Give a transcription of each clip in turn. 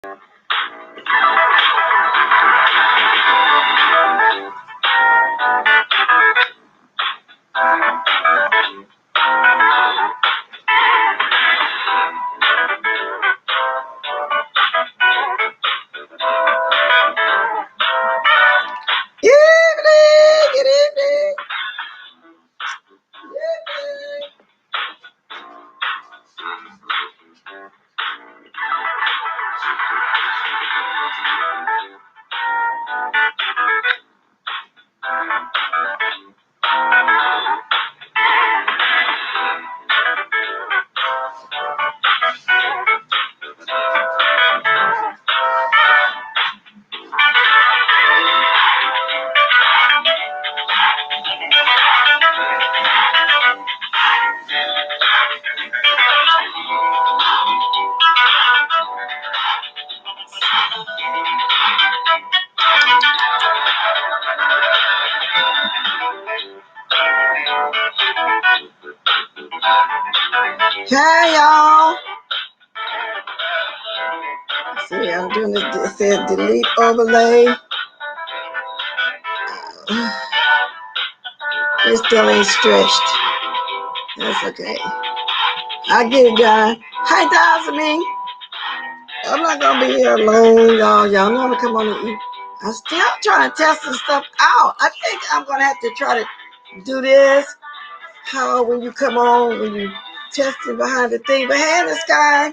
Good evening. Hey y'all. See, I'm doing this. It says delete overlay. It still ain't stretched. That's okay. I get it done. Hi, Dazzling. I'm not gonna be here alone, y'all. Y'all know I'm gonna come on and eat. I'm still trying to test some stuff out. I think I'm gonna have to try to do this. How when you come on, when you testing behind the thing. But hey, the sky.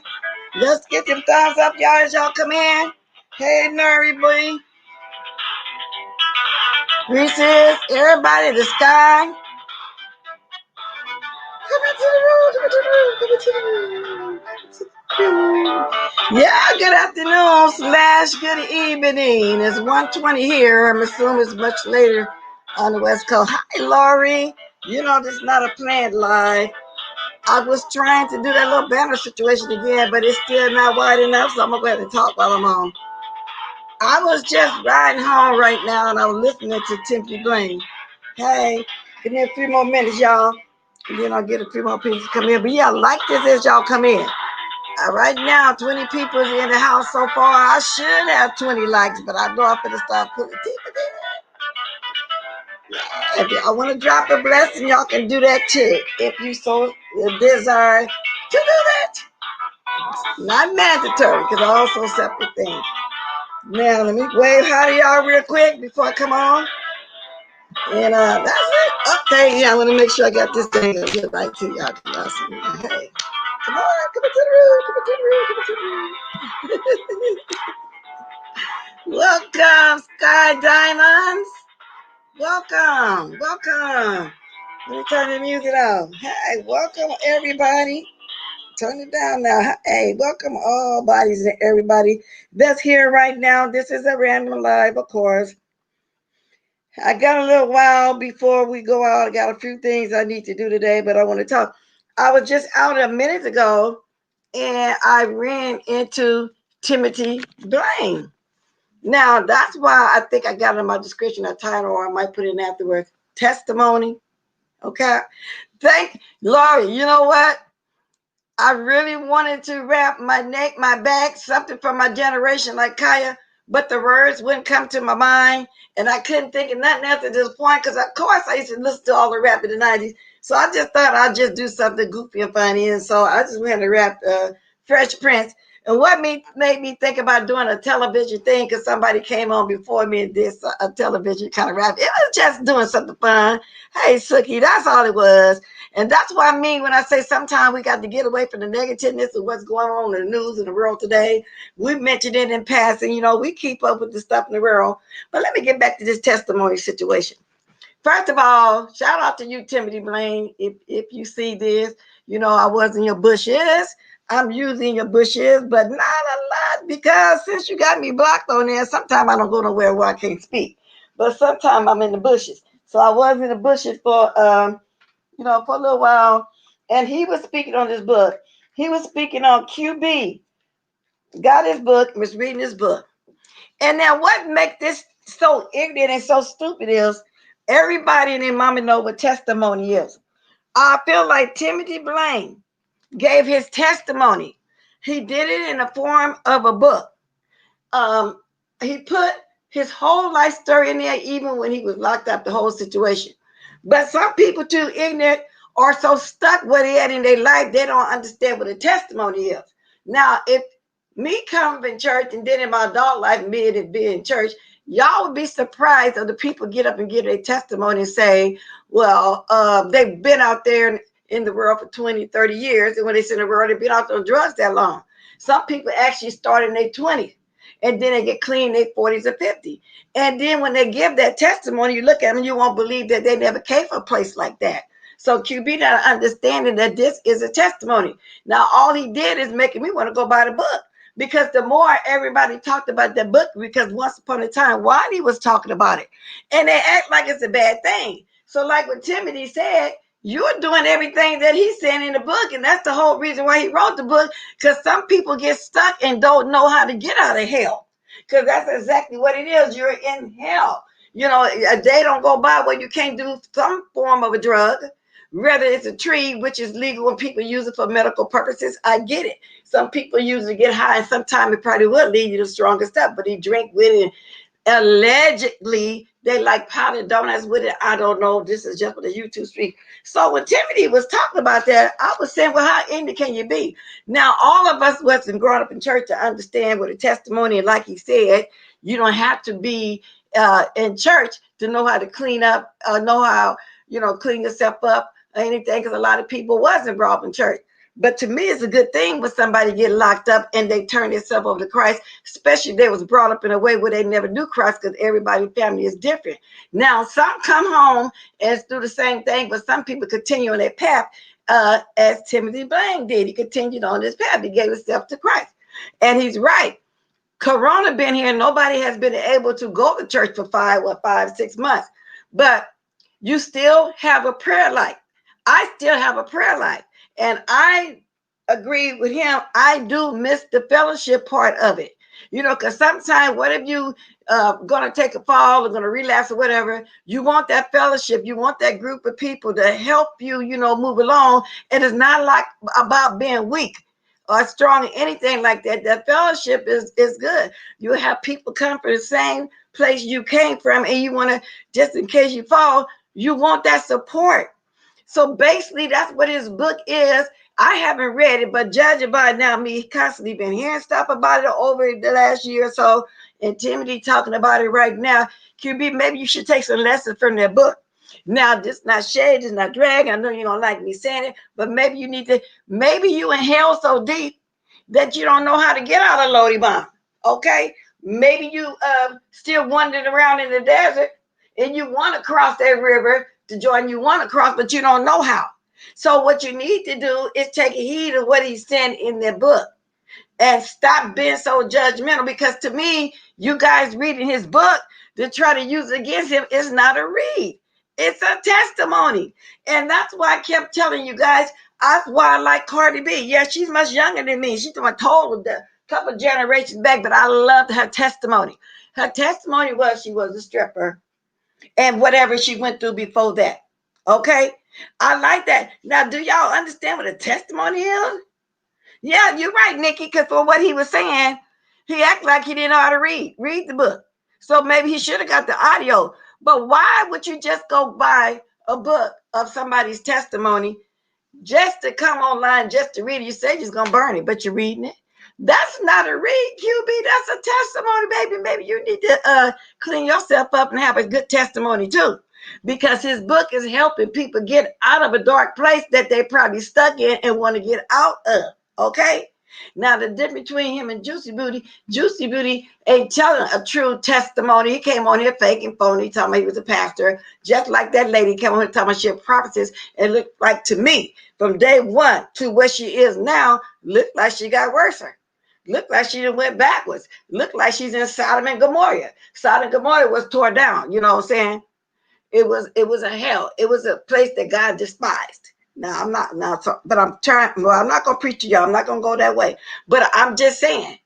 Let's get them thumbs up, y'all, as y'all come in. Hey, Nuri Boy. Reese's, everybody, the sky. Come into the room, come into the room, come into the room. Yeah, good afternoon / good evening. It's 1:20 here. I'm assuming it's much later on the West Coast. Hi, Lori. You know, this is not a planned live. I was trying to do that little banner situation again, but it's still not wide enough, so I'm going to go ahead and talk while I'm on. I was just riding home right now, and I was listening to Timothy Blaine. Hey, give me a few more minutes, y'all. And then I'll get a few more people to come in. But yeah, like this as y'all come in. Right now, 20 people is in the house so far. I should have 20 likes, but I know I'm going to start putting people in. If y'all want to drop a blessing, y'all can do that too. If you so desire to do that. Not mandatory, because I also separate things. Now, let me wave hi to y'all real quick before I come on. And that's it. Okay, yeah, I want to make sure I got this thing up here right to y'all. Y'all see me. Hey, come on, come into the room, come into the room, come into the room. Welcome, Sky Diamonds. Welcome, welcome. Let me turn the music off. Hey, welcome everybody. Turn it down now. Hey, welcome all bodies and everybody that's here right now. This is a random live, of course. I got a little while before we go out. I got a few things I need to do today, but I want to talk. I was just out a minute ago, and I ran into Timothy Blaine. Now, that's why I think I got in my description a title, or I might put in afterwards, testimony. Okay. Thank Laurie. You know what? I really wanted to wrap my neck, my back, something from my generation like Kaya, but the words wouldn't come to my mind, and I couldn't think of nothing else at this point because, of course, I used to listen to all the rap in the 90s. So I just thought I'd just do something goofy and funny, and so I just went to rap Fresh Prince. And what made me think about doing a television thing, because somebody came on before me and did a television kind of rap. It was just doing something fun. Hey, Sookie, that's all it was. And that's what I mean when I say sometimes we got to get away from the negativeness of what's going on in the news in the world today. We mentioned it in passing. You know, we keep up with the stuff in the world. But let me get back to this testimony situation. First of all, shout out to you, Timothy Blaine. If you see this, you know, I was in your bushes. I'm using your bushes, but not a lot, because since you got me blocked on there, sometimes I don't go nowhere where I can't speak. But sometimes I'm in the bushes. So I was in the bushes for for a little while. And he was speaking on this book. He was speaking on QB. Got his book, was reading his book. And now what makes this so ignorant and so stupid is everybody and their mama know what testimony is. I feel like Timothy Blaine gave his testimony. He did it in the form of a book. he put his whole life story in there, even when he was locked up, the whole situation. But some people too ignorant or so stuck what he had in their life, they don't understand what a testimony is. Now, if me coming in church and then in my adult life, me and being in church, y'all would be surprised of the people get up and give their testimony and say, well, they've been out there in the world for 20, 30 years. And when they sit in the world, they've been out on drugs that long. Some people actually start in their 20s and then they get clean in their 40s or 50s. And then when they give that testimony, you look at them and you won't believe that they never came from a place like that. So QB not understanding that this is a testimony. Now, all he did is making me want to go buy the book. Because the more everybody talked about that book, because once upon a time, Wadi was talking about it. And they act like it's a bad thing. So like what Timothy said, you're doing everything that he's saying in the book. And that's the whole reason why he wrote the book. Because some people get stuck and don't know how to get out of hell. Because that's exactly what it is. You're in hell. You know, a day don't go by where you can't do some form of a drug. Whether it's a tree, which is legal when people use it for medical purposes, I get it. Some people use it to get high, and sometimes it probably would lead you to stronger stuff, but he drank with it. Allegedly, they like powdered donuts with it. I don't know. This is just what the YouTube speak. So when Timothy was talking about that, I was saying, well, how ignorant can you be? Now, all of us wasn't growing up in church to understand what a testimony, and like he said, you don't have to be in church to know how to clean up, know how, clean yourself up or anything, because a lot of people wasn't brought up in church. But to me, it's a good thing when somebody get locked up and they turn themselves over to Christ, especially if they was brought up in a way where they never knew Christ, because everybody's family is different. Now, some come home and do the same thing, but some people continue on their path, as Timothy Blaine did. He continued on this path. He gave himself to Christ. And he's right. Corona been here. Nobody has been able to go to church for 5, 6 months. But you still have a prayer life. I still have a prayer life. And I agree with him. I do miss the fellowship part of it. Because sometimes what if you going to take a fall or going to relapse or whatever, you want that fellowship. You want that group of people to help you, move along. And it's not like about being weak or strong or anything like that. That fellowship is good. You have people come from the same place you came from, and you want to, just in case you fall, you want that support. So basically, that's what his book is. I haven't read it, but judging by now, me constantly been hearing stuff about it over the last year or so, and Timothy talking about it right now. QB, maybe you should take some lessons from that book. Now, this not shade, this not drag. I know you don't like me saying it, but maybe you need to, maybe you in hell so deep that you don't know how to get out of Lodi Bomb. Okay? Maybe you still wandering around in the desert and you want to cross that river to join, you want to cross, but you don't know how. So what you need to do is take heed of what he's saying in the book and stop being so judgmental, because to me, you guys reading his book to try to use it against him is not a read. It's a testimony. And that's why I kept telling you guys, that's why I like Cardi B. Yeah, she's much younger than me. She's my total a couple generations back, but I loved her testimony. Her testimony was she was a stripper and whatever she went through before that. Okay? I like that. Now, do y'all understand what a testimony is? Yeah, you're right, Nikki, because for what he was saying, he acted like he didn't know how to read the book. So maybe he should have got the audio. But why would you just go buy a book of somebody's testimony just to come online, just to read it? You say you're just going to burn it, but you're reading it. That's not a read, QB. That's a testimony, baby. Maybe you need to clean yourself up and have a good testimony too, because his book is helping people get out of a dark place that they probably stuck in and want to get out of. Okay? Now, the difference between him and Juicy Booty ain't telling a true testimony. He came on here faking phony, talking about he was a pastor, just like that lady came on here talking about she had prophecies. It looked like to me, from day one to where she is now, looked like she got worse. Looked like she went backwards. Looked like she's in Sodom and Gomorrah. Sodom and Gomorrah was torn down. You know what I'm saying? It was a hell. It was a place that God despised. Now I'm not now, but I'm trying. Well, I'm not gonna preach to y'all. I'm not gonna go that way. But I'm just saying.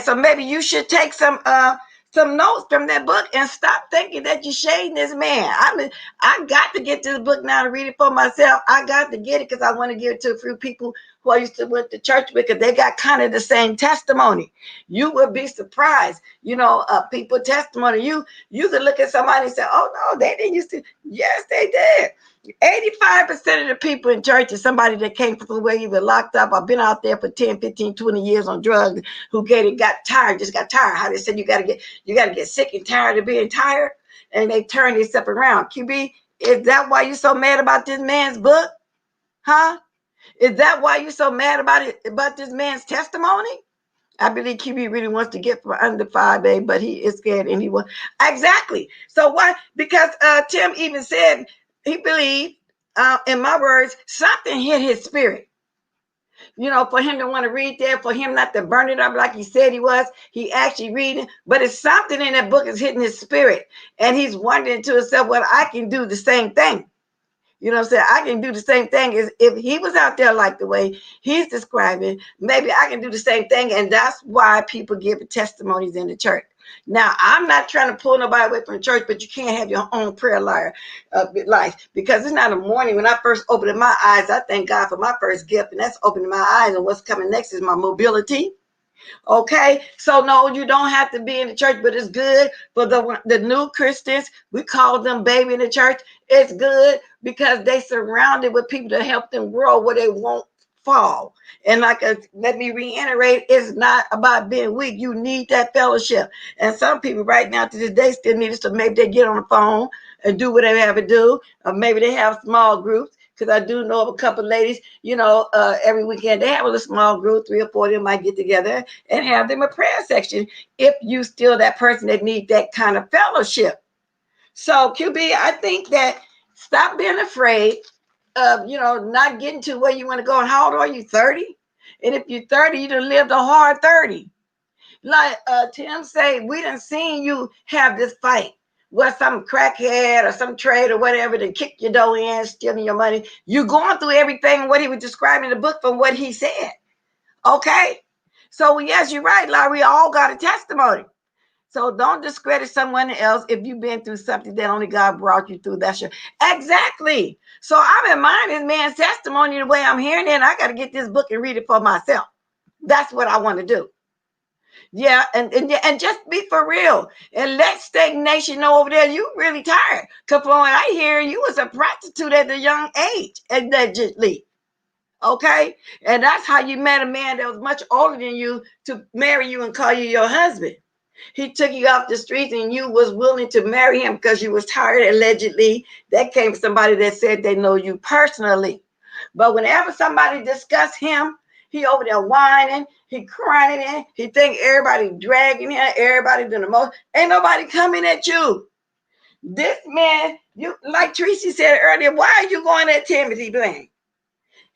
So maybe you should take some notes from that book and stop thinking that you're shading this man. I got to get this book now to read it for myself. I got to get it because I want to give it to a few people who I used to went to church with, because they got kind of the same testimony. You would be surprised, people testimony. You could look at somebody and say, oh no, they didn't used to. Yes, they did. 85% of the people in church is somebody that came from where you were locked up. I've been out there for 10, 15, 20 years on drugs, who got tired. How they said you gotta get sick and tired of being tired, and they turn themselves around. QB, is that why you're so mad about this man's book? Huh? Is that why you're so mad about this man's testimony? I believe QB really wants to get from under 5A, but he is scared, and he will. Exactly. So why? Because Tim even said he believed, in my words, something hit his spirit. For him to want to read there, for him not to burn it up like he said he was. He actually reading, but it's something in that book is hitting his spirit, and he's wondering to himself, well, I can do the same thing. You know what I'm saying? I can do the same thing as if he was out there like the way he's describing. Maybe I can do the same thing. And that's why people give testimonies in the church. Now, I'm not trying to pull nobody away from church, but you can't have your own prayer life, because it's not a morning. When I first opened my eyes, I thank God for my first gift, and that's opening my eyes. And what's coming next is my mobility. Okay, so no, you don't have to be in the church, but it's good for the new Christians. We call them baby in the church. It's good because they surrounded with people to help them grow where they won't fall. And let me reiterate, it's not about being weak. You need that fellowship. And some people right now to this day still need it, so maybe they get on the phone and do whatever they have to do, or maybe they have small groups. Because I do know of a couple of ladies, every weekend they have a little small group, 3 or 4 of them might get together and have them a prayer section if you still that person that need that kind of fellowship. So QB, I think that stop being afraid of, not getting to where you want to go. And how old are you? 30? And if you're 30, you done lived a hard 30. Like Tim say, we done seen you have this fight with some crackhead or some trade or whatever to kick your dough in, stealing your money. You're going through everything, what he was describing in the book from what he said. Okay? So yes, you're right, Larry. We all got a testimony. So don't discredit someone else if you've been through something that only God brought you through. That's your exactly. So I'm admiring this man's testimony the way I'm hearing it, and I got to get this book and read it for myself. That's what I want to do. Yeah, and just be for real. And let stagnation know over there you really tired. Because from what I hear, you was a prostitute at a young age, allegedly. Okay? And that's how you met a man that was much older than you to marry you and call you your husband. He took you off the streets and you was willing to marry him because you was tired, allegedly. That came from somebody that said they know you personally. But whenever somebody discussed him, he over there whining, he crying, he think everybody dragging him, everybody doing the most. Ain't nobody coming at you. This man, you like Tracy said earlier, why are you going at Timothy Blaine?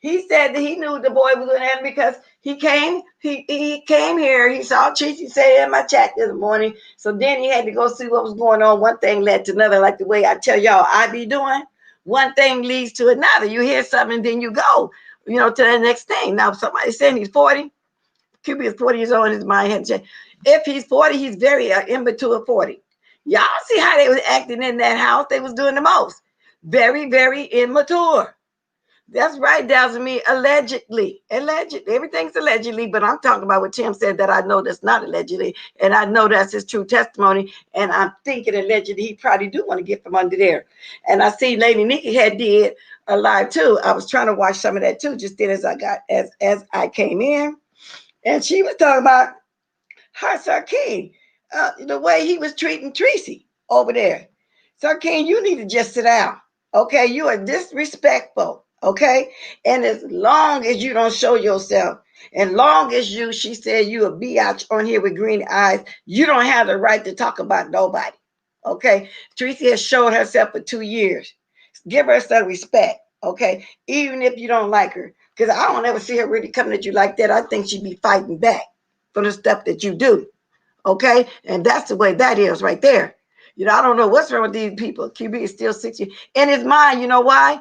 He said that he knew the boy was going to have because he came here. He saw Tracy say in my chat this morning. So then he had to go see what was going on. One thing led to another, like the way I tell y'all I be doing. One thing leads to another. You hear something, then you go, to the next thing. Now, somebody saying he's 40. QB is 40 years old and his mind hadn't changed. If he's 40, he's very immature 40. Y'all see how they was acting in that house? They was doing the most. Very, very immature. That's right, down to me. Allegedly. Everything's allegedly, but I'm talking about what Tim said that I know that's not allegedly, and I know that's his true testimony, and I'm thinking allegedly he probably do want to get from under there. And I see Lady Nikki had did a live too. I was trying to watch some of that too, just then as I came in, and she was talking about her Sir King, the way he was treating Tracy over there. Sir King, you need to just sit down. Okay, you are disrespectful. Okay, and as long as you don't show yourself, and long as she said you a biatch on here with green eyes, you don't have the right to talk about nobody. Okay, Tracy has shown herself for 2 years. Give her some respect. Okay, even if you don't like her, because I don't ever see her really coming at you like that. I think she'd be fighting back for the stuff that you do. Okay, and that's the way that is right there. I don't know what's wrong with these people. QB is still 60 in his mind. You know why?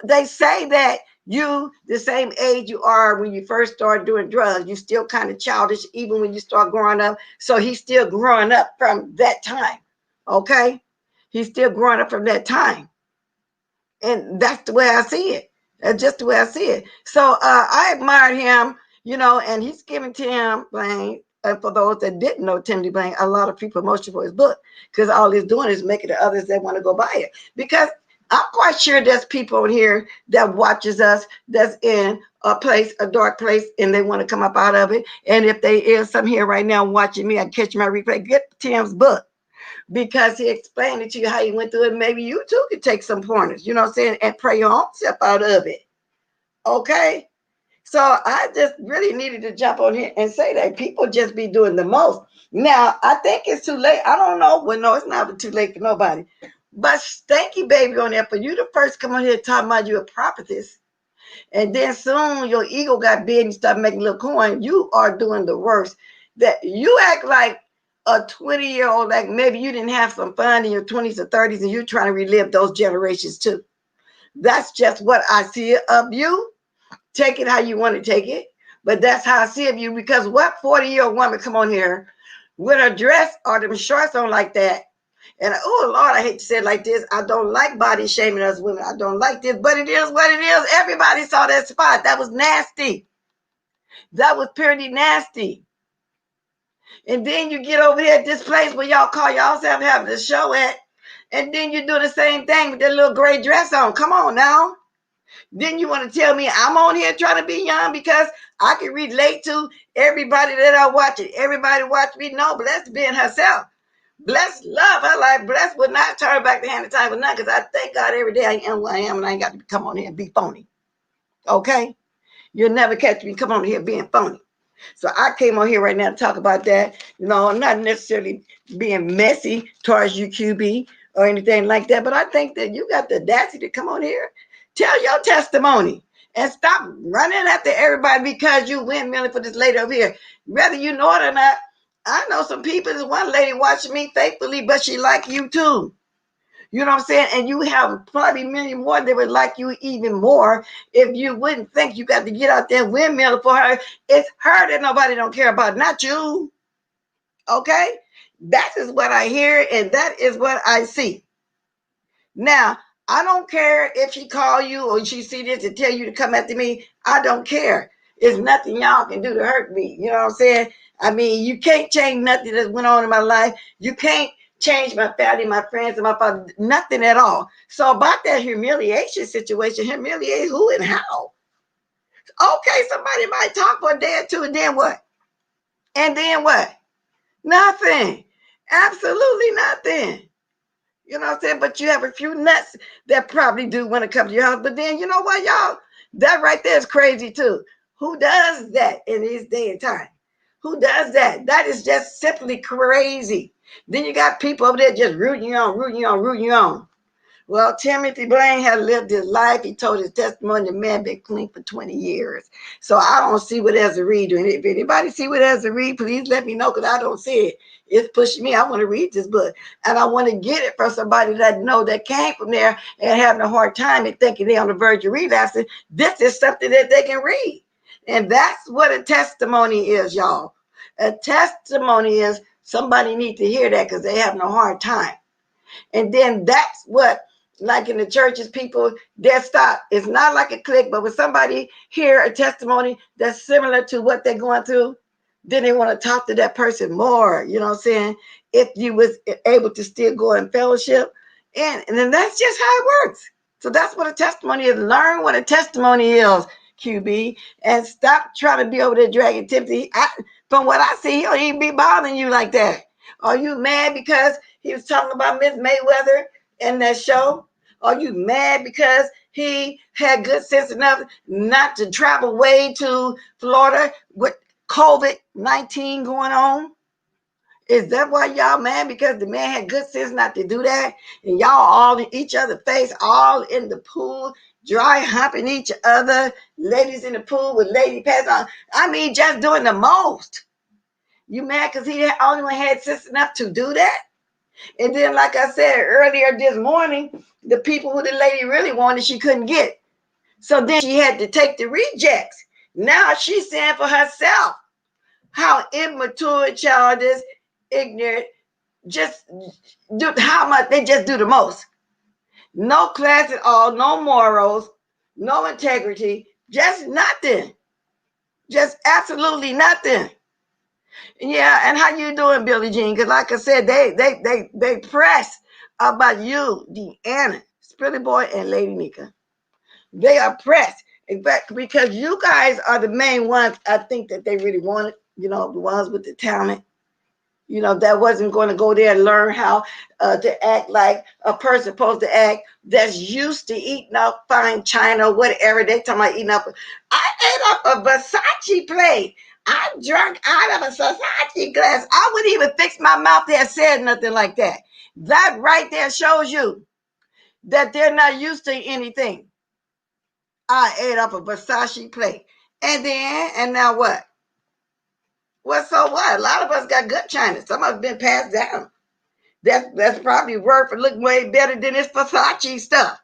They say that you, the same age you are when you first start doing drugs, you still kind of childish even when you start growing up. So he's still growing up from that time. Okay, he's still growing up from that time, and that's the way I see it. That's just the way I see it. So I admired him, and he's giving Tim Blaine, and for those that didn't know Tim Blaine, a lot of free promotion for his book, because all he's doing is making the others that want to go buy it. Because I'm quite sure there's people in here that watches us that's in a place, a dark place, and they want to come up out of it. And if they is some here right now watching me, I catch my replay, get Tim's book, because he explained it to you how he went through it. Maybe you too could take some pointers, you know what I'm saying, and pray your own self out of it. Okay. So I just really needed to jump on here and say that people just be doing the most. Now, I think it's too late. I don't know. Well, no, it's not too late for nobody. But thank you, baby, on that. For you to first come on here talking about you a prophetess, and then soon your ego got big and you start making a little coin, you are doing the worst. That you act like a 20-year-old, like maybe you didn't have some fun in your 20s or 30s and you're trying to relive those generations too. That's just what I see of you. Take it how you want to take it, but that's how I see of you. Because what 40-year-old woman come on here with a dress or them shorts on like that? And oh Lord, I hate to say it like this. I don't like body shaming us women. I don't like this, but it is what it is. Everybody saw that spot. That was nasty. That was pretty nasty. And then you get over here at this place where y'all call yourself having a show at, and then you do the same thing with that little gray dress on. Come on now. Then you want to tell me I'm on here trying to be young because I can relate to everybody that I watch it. Everybody watch me. No, Blessed being herself. Blessed love her life. Blessed would not turn back the hand of time for nothing, because I thank God every day I am who I am, and I ain't got to come on here and be phony. Okay? You'll never catch me come on here being phony. So I came on here right now to talk about that. I'm not necessarily being messy towards you, QB, or anything like that, but I think that you got the audacity to come on here, tell your testimony, and stop running after everybody because you windmilling for this lady over here. Whether you know it or not, I know some people. There's one lady watching me faithfully, but she like you too. You know what I'm saying? And you have probably many more that would like you even more if you wouldn't think you got to get out there windmill for her. It's her that nobody don't care about, not you. Okay? That is what I hear, and that is what I see. Now, I don't care if she call you or she see this and tell you to come after me. I don't care. It's nothing y'all can do to hurt me. You know what I'm saying? I mean, you can't change nothing that went on in my life. You can't change my family, my friends, and my father. Nothing at all. So about that humiliation situation, humiliate who and how? Okay, somebody might talk for a day or two, and then what? And then what? Nothing. Absolutely nothing. You know what I'm saying? But you have a few nuts that probably do want to come to your house. But then you know what, y'all? That right there is crazy too. Who does that in this day and time? Who does that? That is just simply crazy. Then you got people over there just rooting you on, rooting you on, rooting you on. Well, Timothy Blaine had lived his life. He told his testimony. The man been clean for 20 years. So I don't see what there's to read. If anybody see what there's to read, please let me know, because I don't see it. It's pushing me. I want to read this book. And I want to get it from somebody that know that came from there and having a hard time and thinking they're on the verge of relapsing. This is something that they can read. And that's what a testimony is, y'all. A testimony is somebody needs to hear that because they're having a hard time. And then that's what, like in the churches, people, they'll stop. It's not like a click, but when somebody hear a testimony that's similar to what they're going through, then they want to talk to that person more. You know what I'm saying? If you was able to still go in fellowship. And then that's just how it works. So that's what a testimony is. Learn what a testimony is, QB, and stop trying to be over there dragging Timothy. From what I see, he don't even be bothering you like that. Are you mad because he was talking about Miss Mayweather in that show? Are you mad because he had good sense enough not to travel way to Florida with COVID-19 going on? Is that why y'all mad? Because the man had good sense not to do that? And y'all all in each other's face, all in the pool, dry humping each other, ladies in the pool with lady pads on. I mean, just doing the most. You mad because he only one had sense enough to do that? And then, like I said earlier this morning, the people who the lady really wanted, she couldn't get. So then she had to take the rejects. Now she's saying for herself how immature, childish, ignorant, just do how much they just do the most. No class at all, no morals, no integrity, just nothing. Just absolutely nothing. Yeah, and how you doing, Billie Jean? Because like I said, they press about you, Deanna, Spilly Boy, and Lady Nika. They are pressed. In fact, because you guys are the main ones I think that they really wanted, the ones with the talent, that wasn't going to go there and learn how to act like a person supposed to act that's used to eating up fine china or whatever. They talking about eating up. I ate up a Versace plate. I drank out of a Versace glass. I wouldn't even fix my mouth there said nothing like that. That right there shows you that they're not used to anything. I ate up a Versace plate. And now what? Well, so what? A lot of us got good china. Some of it's been passed down. That's probably worth look way better than this Versace stuff.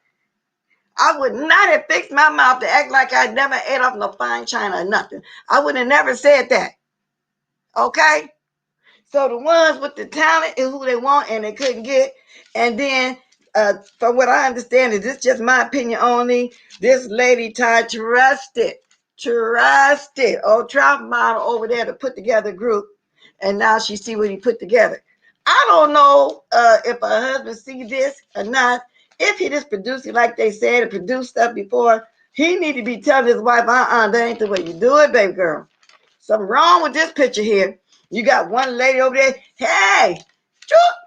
I would not have fixed my mouth to act like I never ate off no fine china or nothing. I would have never said that. Okay? So the ones with the talent is who they want and they couldn't get. And then, from what I understand, is this just my opinion only? This lady tried trusted, old travel model over there to put together a group, and now she see what he put together. I don't know if her husband see this or not. If he just produced it like they said and produced stuff before, he need to be telling his wife, that ain't the way you do it, baby girl. Something wrong with this picture here. You got one lady over there. Hey,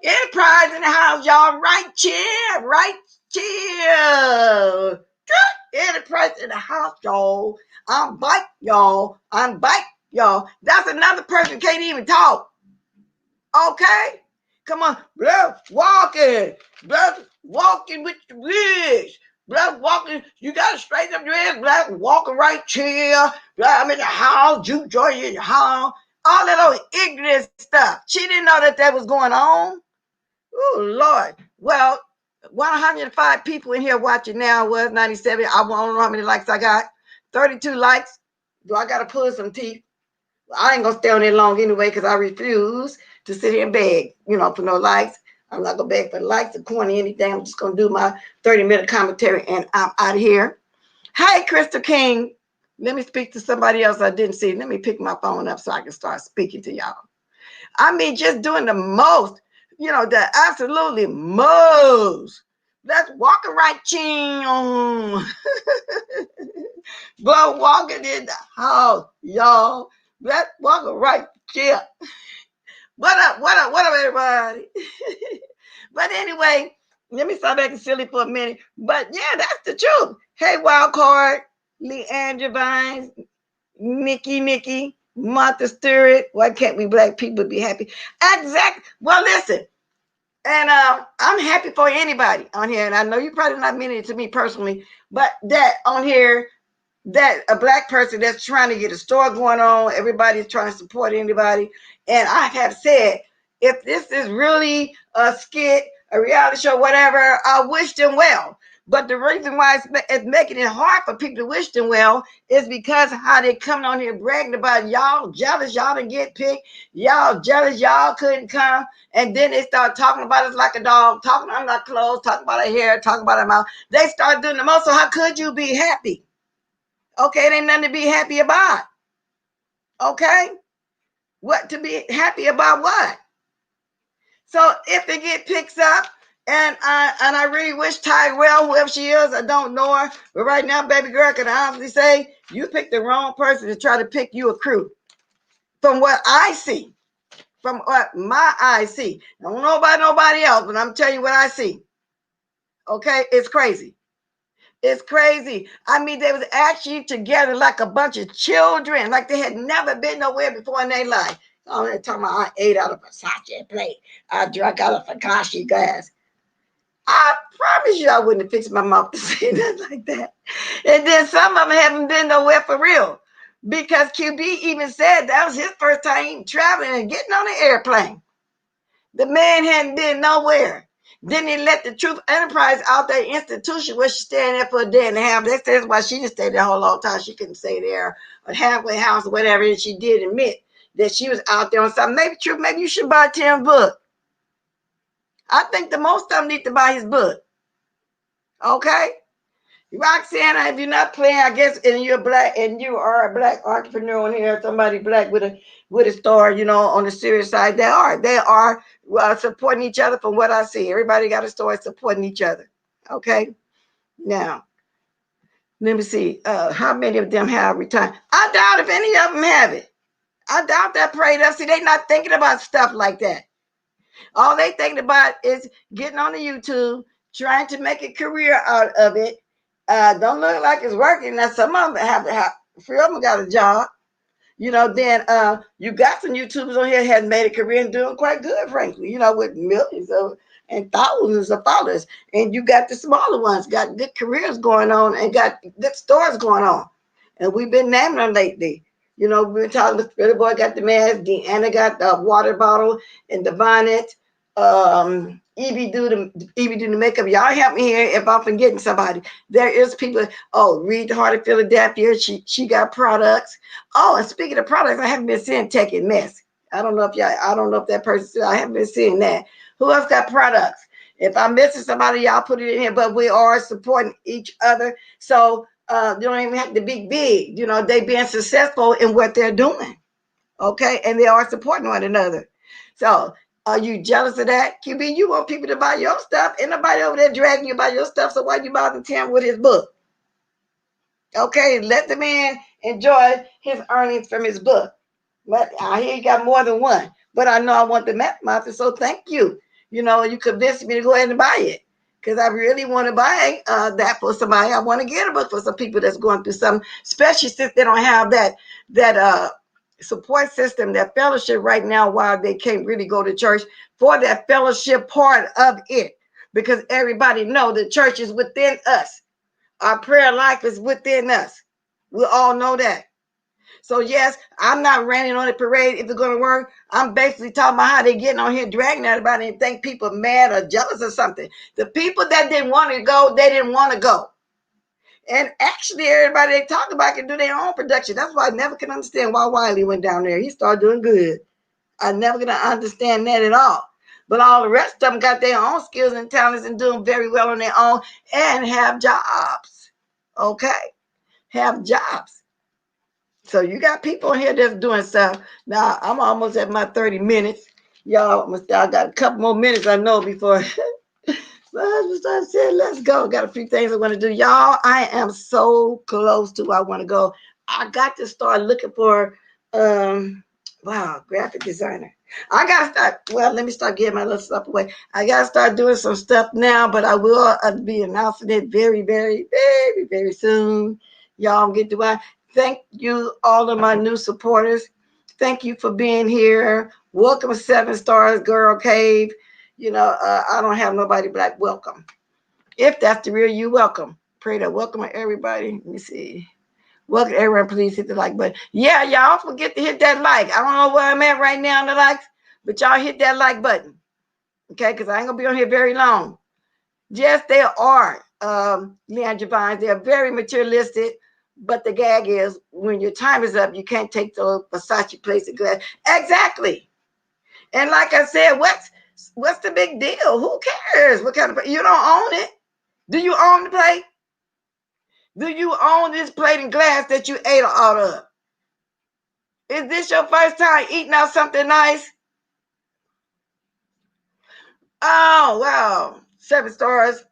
Enterprise in the house, y'all. Right chair, right chair. Enterprise in the house, y'all. I'm bike, y'all. That's another person can't even talk. Okay? Come on. Blood walking with the wigs. Blood walking. You got to straighten up your head. Blood walking right chair. Blood, I'm in the house. Juke joy in the house. All that old ignorant stuff. She didn't know that was going on. Oh, Lord. Well, 105 people in here watching now was 97. I don't know how many likes I got. 32 likes. Do I got to pull some teeth? I ain't going to stay on there long anyway because I refuse to sit here and beg, for no likes. I'm not going to beg for likes or corny anything. I'm just going to do my 30-minute commentary and I'm out of here. Hey, Crystal King. Let me speak to somebody else I didn't see. Let me pick my phone up so I can start speaking to y'all. I mean, just doing the most, the absolutely most. Let's walk a right ching. But walking in the house, y'all. Let's walk a right chill. What up, everybody? But anyway, let me stop acting silly for a minute. But yeah, that's the truth. Hey, Wild Card, Leandra Vines, Mickey, Martha Stewart. Why can't we black people be happy? Exactly. Well, listen. And I'm happy for anybody on here. And I know you probably not meaning it to me personally, but that on here, that a black person that's trying to get a store going on, everybody's trying to support anybody. And I have said, if this is really a skit, a reality show, whatever, I wish them well. But the reason why it's making it hard for people to wish them well is because how they coming on here bragging about y'all jealous, y'all didn't get picked, y'all jealous, y'all couldn't come. And then they start talking about us like a dog, talking about our clothes, talking about our hair, talking about our mouth. They start doing the most. So how could you be happy? Okay, it ain't nothing to be happy about. Okay? What to be happy about what? So if it get picked up, and I really wish Tyrell, whoever she is, I don't know her, but right now, baby girl, can I honestly say you picked the wrong person to try to pick you a crew. From what I see, from what my eyes see, I don't know about nobody else, but I'm telling you what I see. Okay, it's crazy. It's crazy. I mean, they was actually together like a bunch of children, like they had never been nowhere before in their life. Oh, they're talking about I ate out of a Versace plate. I drank out of a Versace glass. I promise you I wouldn't have fixed my mouth to say nothing like that. And then some of them haven't been nowhere for real. Because QB even said that was his first time traveling and getting on an airplane. The man hadn't been nowhere. Then they let the Truth Enterprise out that institution where she staying there for a day and a half. That's why she didn't stay there a whole long time. She couldn't stay there a halfway house or whatever. And she did admit that she was out there on something. Maybe Truth, maybe you should buy Tim's book. I think the most of them need to buy his book. Okay? Roxanne, if you're not playing, I guess, and you're black, and you are a black entrepreneur on here, somebody black with a star, on the serious side, they are supporting each other. From what I see, everybody got a story supporting each other. Okay, now let me see, how many of them have retired? I doubt if any of them have it. I doubt that prayed up. See, they not thinking about stuff like that. All they thinking about is getting on the YouTube, trying to make a career out of it. Don't look like it's working. Now some of them have few of them got a job. Then you got some YouTubers on here has made a career and doing quite good, frankly, with millions of and thousands of followers. And you got the smaller ones, got good careers going on and got good stores going on. And we've been naming them lately. We've been talking, the Spirit Boy got the mask, Deanna got the water bottle and the bonnet. Evie do the makeup. Y'all help me here if I'm forgetting somebody. There is people. Oh, Read the Heart of Philadelphia. She got products. Oh, and speaking of products, I haven't been seeing Tech and Mess. I don't know if that person. I haven't been seeing that. Who else got products? If I'm missing somebody, y'all put it in here. But we are supporting each other. So you don't even have to be big. They being successful in what they're doing. Okay, and they are supporting one another. So are you jealous of that? QB, you want people to buy your stuff. Ain't nobody over there dragging you by your stuff. So why you bother Tim with his book? Okay, let the man enjoy his earnings from his book. But I hear you got more than one. But I know I want the Math Mafia, so thank you. You convinced me to go ahead and buy it. Because I really want to buy that for somebody. I want to get a book for some people that's going through something, especially since they don't have that support system, that fellowship right now, while they can't really go to church for that fellowship part of it. Because everybody know the church is within us. Our prayer life is within us. We all know that. So yes, I'm not ranting on the parade if it's going to work. I'm basically talking about how they getting on here dragging everybody and think people mad or jealous or something. The people that didn't want to go, they didn't want to go. And actually, everybody they talk about can do their own production. That's why I never can understand why Wiley went down there. He started doing good. I never gonna understand that at all. But all the rest of them got their own skills and talents and doing very well on their own and have jobs. Okay, have jobs. So you got people here that's doing stuff. Now I'm almost at my 30 minutes. Y'all, I got a couple more minutes I know before I said, let's go. Got a few things I want to do. Y'all, I am so close to where I want to go. I got to start looking for graphic designer. I gotta start. Well, let me start getting my little stuff away. I gotta start doing some stuff now, but I will be announcing it very, very, very, very soon. Y'all get to watch. Thank you, all of my new supporters. Thank you for being here. Welcome, 7 Stars Girl Cave. I don't have nobody black. Welcome. If that's the real you, welcome. Pray that welcome everybody. Let me see. Welcome everyone. Please hit the like button. Yeah, y'all forget to hit that like. I don't know where I'm at right now on the likes, but y'all hit that like button. Okay, because I ain't gonna be on here very long. Yes, they are, Leandra Vines. They are very materialistic. But the gag is when your time is up, you can't take the Versace place of glass. Exactly. And like I said, what's the big deal? Who cares? What kind of you don't own it? Do you own the plate? Do you own this plate and glass that you ate out of? Is this your first time eating out something nice? Oh wow, 7 stars.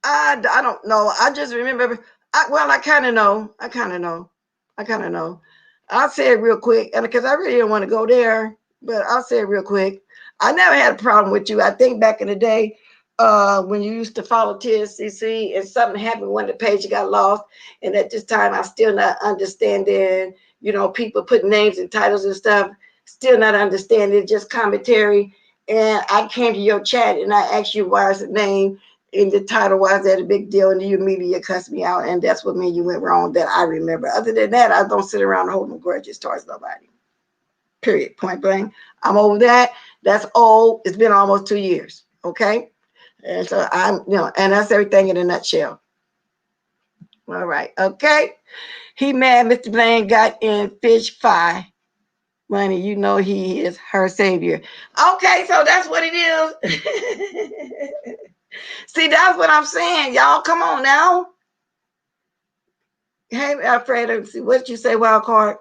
I don't know. I just remember. I kind of know. I kind of know. I'll say it real quick, and because I really don't want to go there, but I'll say it real quick. I never had a problem with you. I think back in the day, when you used to follow TSCC and something happened when the page got lost, and at this time I still not understanding. People put names and titles and stuff. Still not understanding, just commentary. And I came to your chat and I asked you why is the name in the title, why is that a big deal? And you immediately cussed me out, and that's what made you went wrong that I remember. Other than that, I don't sit around holding grudges towards nobody. Period. Point blank. I'm over that. That's old. It's been almost 2 years. Okay. And so and that's everything in a nutshell. All right. Okay. He mad Mr. Blaine got in fish fry money. He is her savior. Okay. So that's what it is. See, that's what I'm saying. Y'all, come on now. Hey, Alfredo, what did you say, wild card?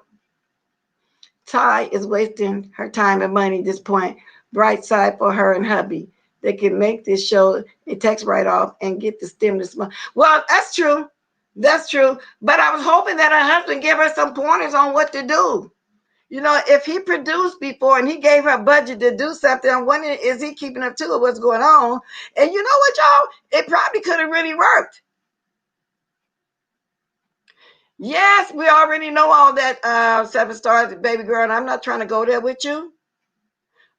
Ty is wasting her time and money at this point. Bright side for her and hubby. They can make this show a tax write-off and get the stimulus money. Well, that's true. That's true. But I was hoping that her husband gave her some pointers on what to do. You know, if he produced before and he gave her a budget to do something, I'm wondering, is he keeping up to it? What's going on? And you know what, y'all? It probably could have really worked. Yes, we already know all that 7 stars, baby girl, and I'm not trying to go there with you.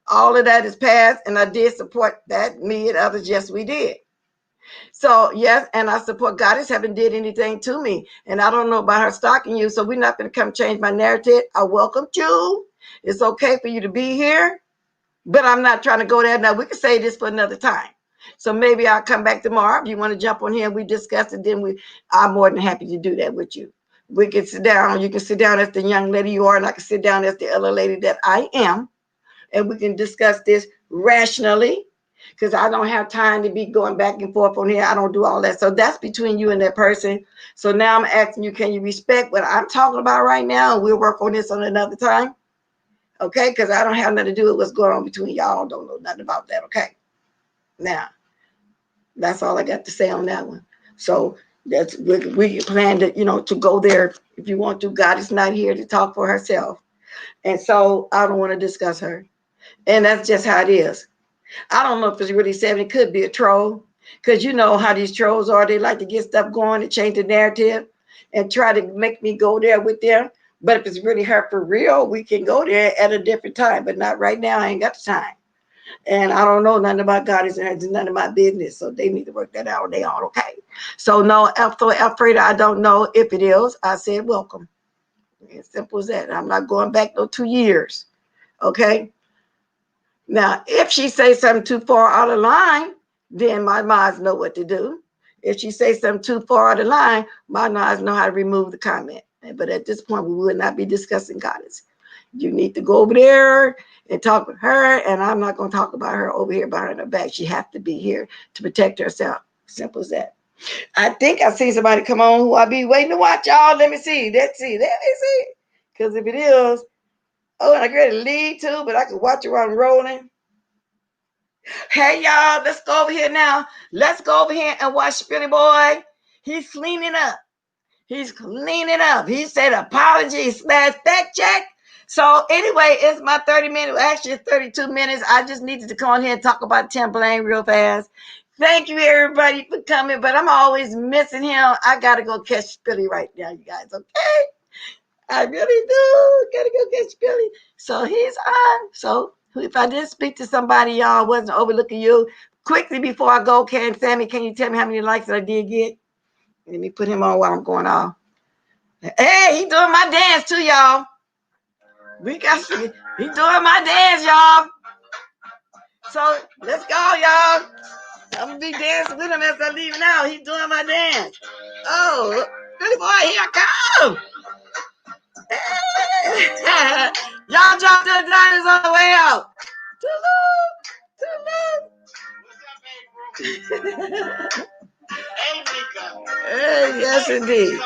All of that is past, and I did support that. Me and others, yes, we did. So yes, and I support Goddess haven't did anything to me, and I don't know about her stalking you. So we're not going to come change my narrative. I welcome you. It's okay for you to be here, but I'm not trying to go there now. We can say this for another time. So maybe I'll come back tomorrow. If you want to jump on here and we discuss it, then I'm more than happy to do that with you. We can sit down. You can sit down as the young lady you are, and I can sit down as the other lady that I am, and we can discuss this rationally, because I don't have time to be going back and forth on here. I don't do all that. So that's between you and that person. So now I'm asking you, can you respect what I'm talking about right now? We'll work on this on another time. Okay? Because I don't have nothing to do with what's going on between y'all. Don't know nothing about that. Okay? Now, that's all I got to say on that one. So that's we plan to, to go there if you want to. God is not here to talk for herself. And so I don't want to discuss her. And that's just how it is. I don't know if it's really 7. It could be a troll, because you know how these trolls are. They like to get stuff going and change the narrative and try to make me go there with them. But if it's really her for real, we can go there at a different time, but not right now. I ain't got the time. And I don't know nothing about God. It's none of my business. So they need to work that out. They all okay. So no, Alfredo, I don't know if it is. I said welcome. As simple as that. I'm not going back no 2 years. Okay. Now, if she says something too far out of line, then my minds know what to do. If she says something too far out of line, my minds know how to remove the comment. But at this point, we will not be discussing Goddess. You need to go over there and talk with her, and I'm not going to talk about her over here behind her back. She has to be here to protect herself. Simple as that. I think I see somebody come on who I'll be waiting to watch, y'all. Let me see. Let's see. Let me see. Because if it is, oh, and I got to lead too, but I can watch it while I'm rolling. Hey, y'all, let's go over here now. Let's go over here and watch Billy Boy. He's cleaning up. He's cleaning up. He said apologies / fact check. So anyway, it's my 30 minutes. Actually, it's 32 minutes. I just needed to come on here and talk about Tim Blaine real fast. Thank you, everybody, for coming. But I'm always missing him. I got to go catch Billy right now, you guys. Okay? I really do. Got to go catch Billy. So he's on. So if I did speak to somebody, y'all, wasn't overlooking you. Quickly before I go, Sammy, can you tell me how many likes I did get? Let me put him on while I'm going off. Hey, he doing my dance too, y'all. He doing my dance, y'all. So let's go, y'all. I'm gonna be dancing with him as I leave now. He's doing my dance. Oh, good boy, here I come. Hey. Y'all drop the diners on the way out. Too long. Hey, yes, indeed.